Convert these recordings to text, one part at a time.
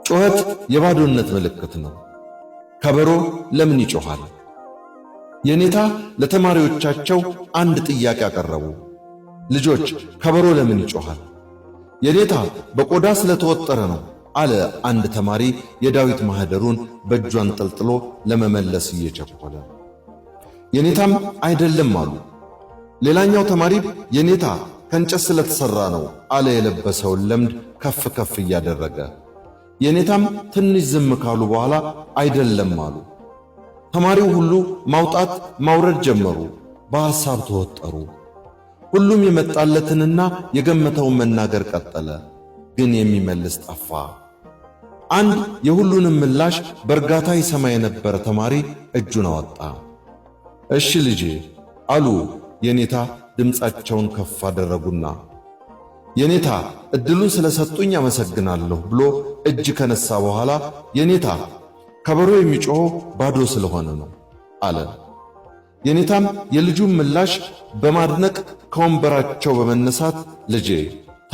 ጩኸት የባዶነት ምልክት ነው። ከበሮ ለምን ይጮኻል? የኔታ ለተማሪዎቻቸው አንድ ጥያቄ አቀረቡ። ልጆች ከበሮ ለምን ይጮኻል? የኔታ በቆዳ ስለተወጠረ ነው አለ አንድ ተማሪ የዳዊት ማህደሩን በእጁ አንጠልጥሎ ለመመለስ እየቸኮለ። የኔታም አይደለም አሉ። ሌላኛው ተማሪ የኔታ ከእንጨት ስለተሰራ ነው አለ የለበሰውን ለምድ ከፍ ከፍ እያደረገ። የኔታም ትንሽ ዝም ካሉ በኋላ አይደለም አሉ። ተማሪው ሁሉ ማውጣት ማውረድ ጀመሩ። በሐሳብ ተወጠሩ። ሁሉም የመጣለትንና የገመተውን መናገር ቀጠለ። ግን የሚመልስ ጠፋ። አንድ የሁሉንም ምላሽ በእርጋታ ይሰማ የነበረ ተማሪ እጁን አወጣ። እሺ ልጄ አሉ የኔታ ድምፃቸውን ከፍ አደረጉና። የኔታ እድሉን ስለሰጡኝ አመሰግናለሁ ብሎ እጅ ከነሳ በኋላ የኔታ ከበሮ የሚጮኸው ባዶ ስለሆነ ነው አለ። የኔታም የልጁን ምላሽ በማድነቅ ከወንበራቸው በመነሳት ልጄ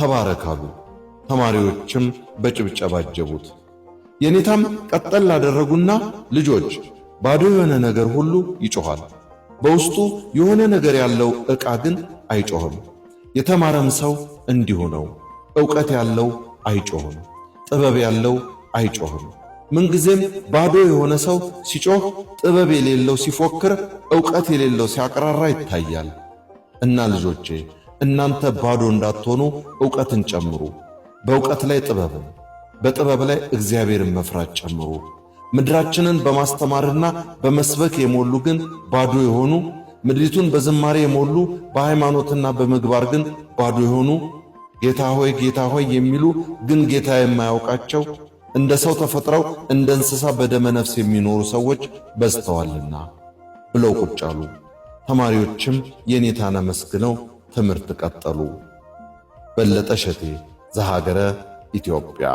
ተባረካሉ። ተማሪዎችም በጭብጨባ አጀቡት። የኔታም ቀጠል አደረጉና ልጆች ባዶ የሆነ ነገር ሁሉ ይጮኻል፣ በውስጡ የሆነ ነገር ያለው ዕቃ ግን አይጮህም። የተማረም ሰው እንዲሁ ነው። ዕውቀት ያለው አይጮህም፣ ጥበብ ያለው አይጮህም። ምንጊዜም ባዶ የሆነ ሰው ሲጮህ፣ ጥበብ የሌለው ሲፎክር፣ ዕውቀት የሌለው ሲያቀራራ ይታያል። እና ልጆቼ እናንተ ባዶ እንዳትሆኑ ዕውቀትን ጨምሩ፣ በዕውቀት ላይ ጥበብን፣ በጥበብ ላይ እግዚአብሔርን መፍራት ጨምሩ። ምድራችንን በማስተማርና በመስበክ የሞሉ ግን ባዶ የሆኑ፣ ምድሪቱን በዝማሬ የሞሉ በሃይማኖትና በምግባር ግን ባዶ የሆኑ፣ ጌታ ሆይ ጌታ ሆይ የሚሉ ግን ጌታ የማያውቃቸው፣ እንደ ሰው ተፈጥረው እንደ እንስሳ በደመ ነፍስ የሚኖሩ ሰዎች በዝተዋልና ብለው ቁጭ አሉ። ተማሪዎችም የኔታን አመስግነው ትምህርት ቀጠሉ። በለጠ እሸቴ ዘሀገረ ኢትዮጵያ